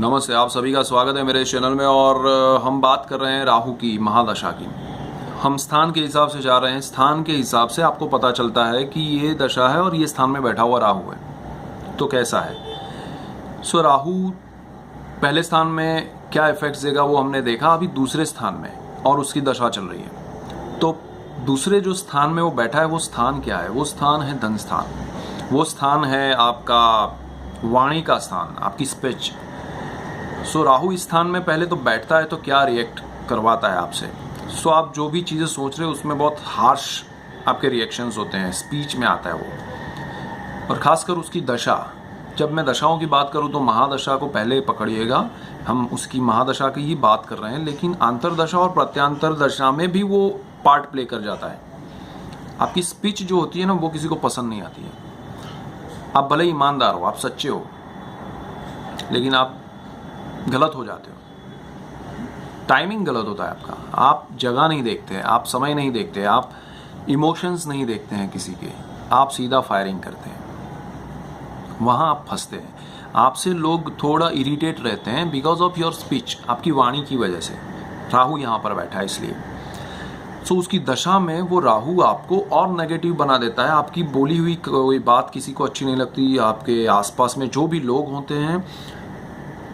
नमस्ते, आप सभी का स्वागत है मेरे चैनल में। और हम बात कर रहे हैं राहु की महादशा की। हम स्थान के हिसाब से जा रहे हैं। स्थान के हिसाब से आपको पता चलता है कि ये दशा है और ये स्थान में बैठा हुआ राहु है तो कैसा है। राहु पहले स्थान में क्या इफेक्ट्स देगा वो हमने देखा। अभी दूसरे स्थान में और उसकी दशा चल रही है। तो दूसरे जो स्थान में वो बैठा है वो स्थान क्या है? वो स्थान है धन स्थान। वो स्थान है आपका वाणी का स्थान, आपकी स्पीच। राहु इस स्थान में पहले तो बैठता है तो क्या रिएक्ट करवाता है आपसे। आप जो भी चीज़ें सोच रहे हो उसमें बहुत हार्श आपके रिएक्शंस होते हैं, स्पीच में आता है वो। और ख़ासकर उसकी दशा, जब मैं दशाओं की बात करूं तो महादशा को पहले पकड़िएगा। हम उसकी महादशा की ही बात कर रहे हैं, लेकिन अंतरदशा और प्रत्यांतर दशा में भी वो पार्ट प्ले कर जाता है। आपकी स्पीच जो होती है ना वो किसी को पसंद नहीं आती है। आप भले ईमानदार हो, आप सच्चे हो, लेकिन आप गलत हो जाते हो। टाइमिंग गलत होता है आपका। आप जगह नहीं देखते, आप समय नहीं देखते, आप इमोशंस नहीं देखते हैं किसी के, आप सीधा फायरिंग करते हैं। वहां आप फंसते हैं। आपसे लोग थोड़ा इरिटेट रहते हैं बिकॉज ऑफ योर स्पीच, आपकी वाणी की वजह से। राहु यहां पर बैठा है इसलिए। उसकी दशा में वो राहु आपको और नेगेटिव बना देता है। आपकी बोली हुई कोई बात किसी को अच्छी नहीं लगती। आपके आसपास में जो भी लोग होते हैं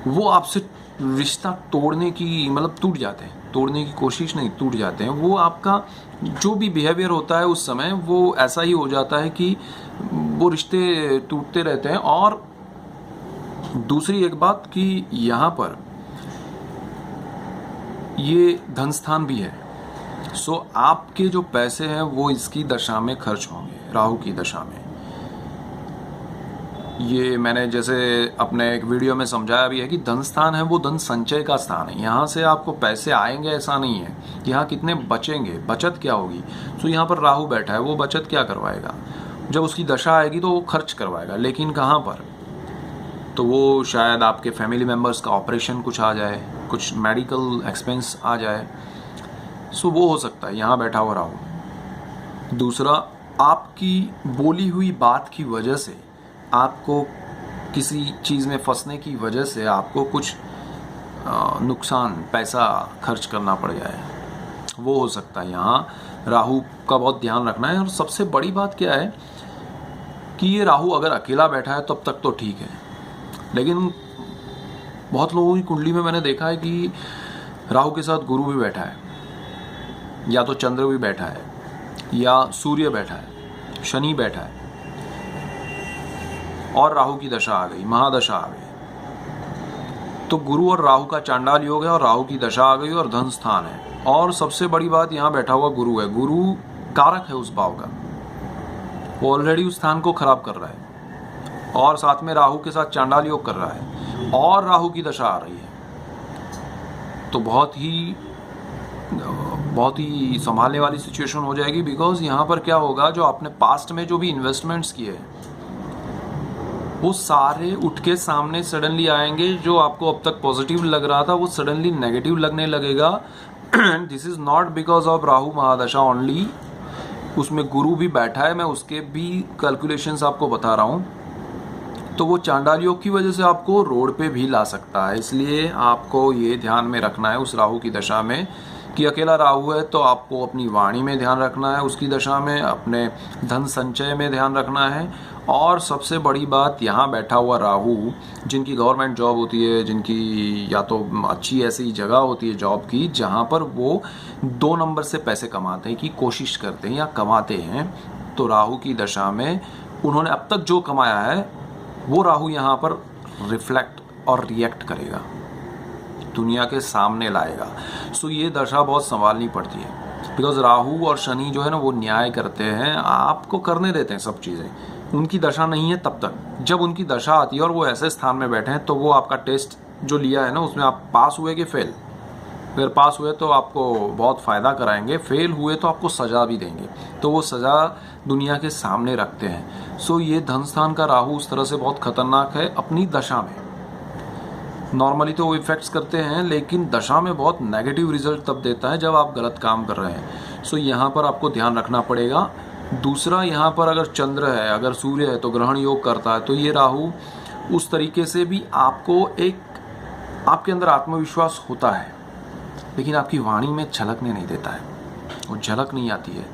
वो आपसे रिश्ता तोड़ने की, मतलब टूट जाते हैं, तोड़ने की कोशिश नहीं, टूट जाते हैं। वो आपका जो भी बिहेवियर होता है उस समय वो ऐसा ही हो जाता है कि वो रिश्ते टूटते रहते हैं। और दूसरी एक बात कि यहाँ पर ये धन स्थान भी है। आपके जो पैसे हैं वो इसकी दशा में खर्च होंगे, राहु की दशा में। ये मैंने जैसे अपने एक वीडियो में समझाया भी है कि धन स्थान है वो धन संचय का स्थान है। यहाँ से आपको पैसे आएंगे ऐसा नहीं है। यहाँ कितने बचेंगे, बचत क्या होगी। यहाँ पर राहु बैठा है, वो बचत क्या करवाएगा। जब उसकी दशा आएगी तो वो खर्च करवाएगा, लेकिन कहाँ पर। तो वो शायद आपके फैमिली मेम्बर्स का ऑपरेशन कुछ आ जाए, कुछ मेडिकल एक्सपेंस आ जाए। वो हो सकता है यहाँ बैठा हुआ राहु। दूसरा, आपकी बोली हुई बात की वजह से, आपको किसी चीज़ में फंसने की वजह से आपको कुछ नुकसान, पैसा खर्च करना पड़ जाए, वो हो सकता है। यहाँ राहु का बहुत ध्यान रखना है। और सबसे बड़ी बात क्या है कि ये राहु अगर अकेला बैठा है तब तक तो ठीक है, लेकिन बहुत लोगों की कुंडली में मैंने देखा है कि राहु के साथ गुरु भी बैठा है, या तो चंद्र भी बैठा है, या सूर्य बैठा है, शनि बैठा है, और राहु की दशा आ गई, महादशा आ गई। तो गुरु और राहु का चांडाल योग है और राहु की दशा आ गई और धन स्थान है। और सबसे बड़ी बात, यहाँ बैठा हुआ गुरु है। गुरु कारक है उस भाव का, वो ऑलरेडी उस स्थान को खराब कर रहा है और साथ में राहु के साथ चांडाल योग कर रहा है और राहु की दशा आ रही है। तो बहुत ही संभालने वाली सिचुएशन हो जाएगी। बिकॉज यहाँ पर क्या होगा, जो आपने पास्ट में जो भी इन्वेस्टमेंट्स किए हैं वो सारे उठ के सामने सडनली आएंगे। जो आपको अब तक पॉजिटिव लग रहा था वो सडनली नेगेटिव लगने लगेगा। This is not because of Rahu mahadasha only. उसमें गुरु भी बैठा है, मैं उसके भी कैलकुलेशंस आपको बता रहा हूँ। तो वो चांडाल योग की वजह से आपको रोड पे भी ला सकता है। इसलिए आपको ये ध्यान में रखना है उस राहु की दशा में कि अकेला राहु है तो आपको अपनी वाणी में ध्यान रखना है, उसकी दशा में अपने धन संचय में ध्यान रखना है। और सबसे बड़ी बात, यहाँ बैठा हुआ राहु, जिनकी गवर्नमेंट जॉब होती है, जिनकी या तो अच्छी ऐसी जगह होती है जॉब की जहाँ पर वो 2 नंबर से पैसे कमाते हैं की कोशिश करते हैं या कमाते हैं, तो राहु की दशा में उन्होंने अब तक जो कमाया है वो राहु यहाँ पर रिफ्लेक्ट और रिएक्ट करेगा, दुनिया के सामने लाएगा। ये दशा बहुत संभालनी पड़ती है। बिकॉज राहु और शनि जो है ना वो न्याय करते हैं, आपको करने देते हैं सब चीज़ें। उनकी दशा नहीं है तब तक। जब उनकी दशा आती है और वो ऐसे स्थान में बैठे हैं तो वो आपका टेस्ट जो लिया है ना उसमें आप पास हुए कि फेल। फिर पास हुए तो आपको बहुत फ़ायदा कराएंगे, फेल हुए तो आपको सज़ा भी देंगे। तो वो सज़ा दुनिया के सामने रखते हैं। ये धन स्थान का राहु उस तरह से बहुत खतरनाक है अपनी दशा में। नॉर्मली तो वो इफेक्ट्स करते हैं, लेकिन दशा में बहुत नेगेटिव रिजल्ट तब देता है जब आप गलत काम कर रहे हैं। यहाँ पर आपको ध्यान रखना पड़ेगा। दूसरा, यहाँ पर अगर चंद्र है, अगर सूर्य है तो ग्रहण योग करता है। तो ये राहु उस तरीके से भी आपको एक आपके अंदर आत्मविश्वास होता है, लेकिन आपकी वाणी में झलकने नहीं देता है, वो झलक नहीं आती है।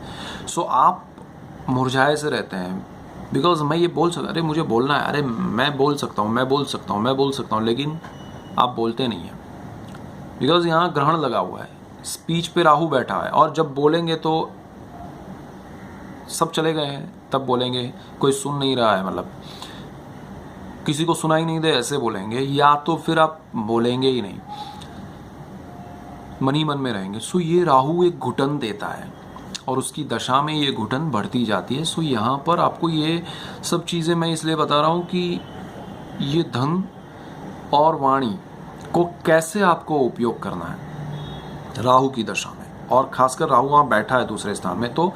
सो आप मुरझाए से रहते हैं, बिकॉज मैं ये बोल सकता, अरे मुझे बोलना है, अरे मैं बोल सकता हूँ, लेकिन आप बोलते नहीं हैं, बिकॉज यहाँ ग्रहण लगा हुआ है, स्पीच पे राहु बैठा है, और जब बोलेंगे तो सब चले गए हैं, तब बोलेंगे, कोई सुन नहीं रहा है, मतलब किसी को सुनाई नहीं दे ऐसे बोलेंगे, या तो फिर आप बोलेंगे ही नहीं, मन ही मन में रहेंगे। सो ये राहु एक घुटन देता है और उसकी दशा में ये घुटन बढ़ती जाती है। सो यहाँ पर आपको ये सब चीज़ें मैं इसलिए बता रहा हूँ कि ये धन और वाणी को कैसे आपको उपयोग करना है राहु की दशा में, और खासकर राहु वहाँ बैठा है दूसरे स्थान में। तो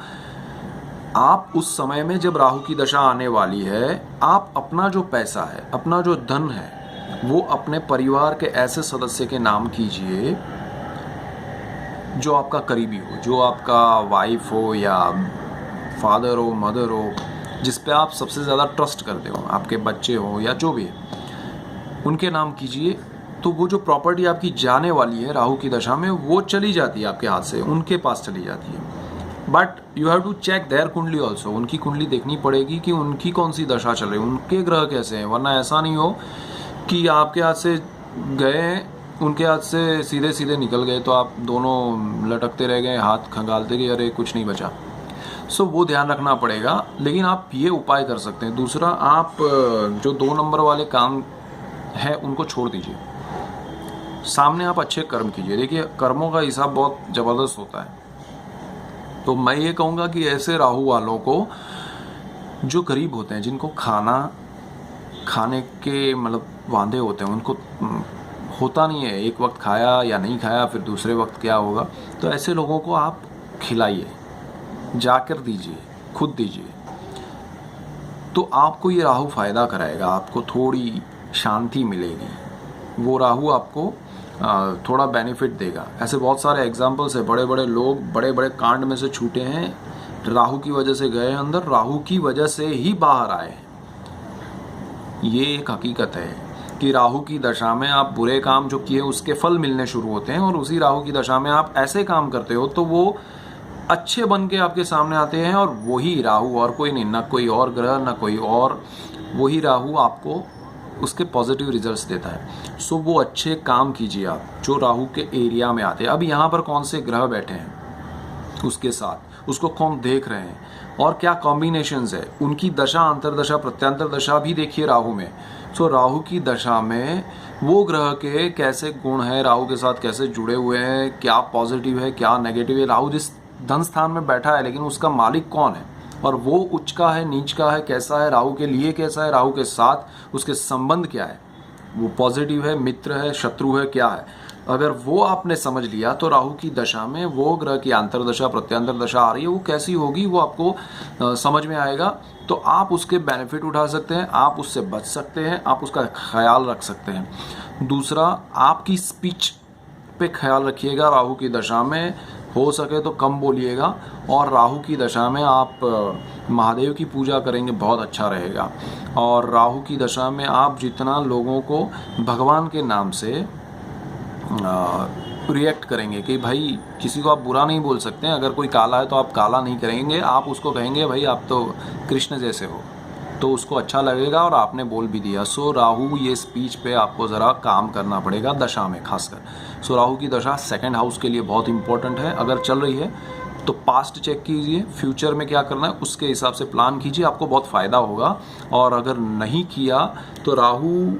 आप उस समय में जब राहु की दशा आने वाली है, आप अपना जो पैसा है, अपना जो धन है, वो अपने परिवार के ऐसे सदस्य के नाम कीजिए जो आपका करीबी हो, जो आपका वाइफ हो या फादर हो, मदर हो, जिस पे आप सबसे ज़्यादा ट्रस्ट करते हो, आपके बच्चे हो या जो भी है, उनके नाम कीजिए। तो वो जो प्रॉपर्टी आपकी जाने वाली है राहु की दशा में, वो चली जाती है आपके हाथ से, उनके पास चली जाती है। But you have to check their कुंडली ऑल्सो, उनकी कुंडली देखनी पड़ेगी कि उनकी कौन सी दशा चल रही है, उनके ग्रह कैसे हैं, वरना ऐसा नहीं हो कि आपके हाथ से गए, उनके हाथ से सीधे सीधे निकल गए, तो आप दोनों लटकते रह गए, हाथ खंगालते गए, अरे कुछ नहीं बचा। सो वो ध्यान रखना पड़ेगा। लेकिन आप ये उपाय कर सकते हैं। दूसरा, आप जो 2 नंबर वाले काम है उनको छोड़ दीजिए, सामने आप अच्छे कर्म कीजिए। देखिए, कर्मों का हिसाब बहुत ज़बरदस्त होता है। तो मैं ये कहूँगा कि ऐसे राहु वालों को जो गरीब होते हैं, जिनको खाने के मतलब वांदे होते हैं, उनको होता नहीं है, एक वक्त खाया या नहीं खाया, फिर दूसरे वक्त क्या होगा, तो ऐसे लोगों को आप खिलाइए, जाकर दीजिए, खुद दीजिए, तो आपको ये राहु फायदा कराएगा, आपको थोड़ी शांति मिलेगी, वो राहु आपको थोड़ा बेनिफिट देगा। ऐसे बहुत सारे एग्जाम्पल्स है, बड़े बड़े लोग बड़े बड़े कांड में से छूटे हैं, राहु की वजह से गए अंदर, राहु की वजह से ही बाहर आए हैं। ये एक हकीकत है कि राहु की दशा में आप बुरे काम जो किए उसके फल मिलने शुरू होते हैं, और उसी राहु की दशा में आप ऐसे काम करते हो तो वो अच्छे बन के आपके सामने आते हैं, और वही राहु, और कोई नहीं, ना कोई और ग्रह, ना कोई और, वही राहु आपको उसके पॉजिटिव रिजल्ट्स देता है। सो वो अच्छे काम कीजिए आप जो राहु के एरिया में आते हैं। अब यहाँ पर कौन से ग्रह बैठे हैं उसके साथ, उसको कौन देख रहे हैं, और क्या कॉम्बिनेशंस है, उनकी दशा, अंतरदशा, प्रत्यांतर दशा भी देखिए राहु में। सो राहु की दशा में वो ग्रह के कैसे गुण हैं, राहु के साथ कैसे जुड़े हुए हैं, क्या पॉजिटिव है, क्या नेगेटिव है। राहु जिस धन स्थान में बैठा है, लेकिन उसका मालिक कौन है, और वो उच्च का है, नीच का है, कैसा है, राहु के लिए कैसा है, राहु के साथ उसके संबंध क्या है, वो पॉजिटिव है, मित्र है, शत्रु है, क्या है। अगर वो आपने समझ लिया तो राहु की दशा में वो ग्रह की अंतरदशा, प्रत्यांतर दशा आ रही है, वो कैसी होगी वो आपको समझ में आएगा। तो आप उसके बेनिफिट उठा सकते हैं, आप उससे बच सकते हैं, आप उसका ख्याल रख सकते हैं। दूसरा, आपकी स्पीच पे ख्याल रखिएगा। राहु की दशा में हो सके तो कम बोलिएगा, और राहु की दशा में आप महादेव की पूजा करेंगे, बहुत अच्छा रहेगा। और राहु की दशा में आप जितना लोगों को भगवान के नाम से रिएक्ट करेंगे कि भाई किसी को आप बुरा नहीं बोल सकते हैं, अगर कोई काला है तो आप काला नहीं करेंगे, आप उसको कहेंगे भाई आप तो कृष्ण जैसे हो, तो उसको अच्छा लगेगा और आपने बोल भी दिया। सो राहु ये स्पीच पे आपको ज़रा काम करना पड़ेगा दशा में खासकर। सो राहु की दशा 2nd हाउस के लिए बहुत इंपॉर्टेंट है। अगर चल रही है तो पास्ट चेक कीजिए, फ्यूचर में क्या करना है उसके हिसाब से प्लान कीजिए, आपको बहुत फ़ायदा होगा। और अगर नहीं किया तो राहु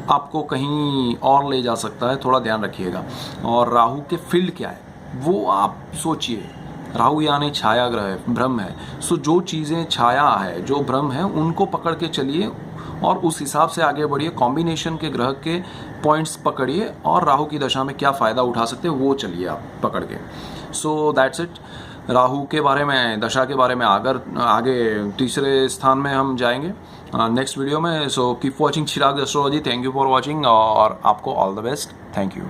आपको कहीं और ले जा सकता है, थोड़ा ध्यान रखिएगा। और राहु के फील्ड क्या है वो आप सोचिए। राहु यानी छाया ग्रह है, भ्रम है। सो जो चीज़ें छाया है, जो भ्रम है, उनको पकड़ के चलिए और उस हिसाब से आगे बढ़िए। कॉम्बिनेशन के ग्रह के पॉइंट्स पकड़िए और राहु की दशा में क्या फ़ायदा उठा सकते हैं वो चलिए आप पकड़ के। So that's it. राहु के बारे में, दशा के बारे में आगे तीसरे स्थान में हम जाएंगे नेक्स्ट वीडियो में। So keep watching Chirag astrology. Thank you for watching और आपको all the best. Thank you.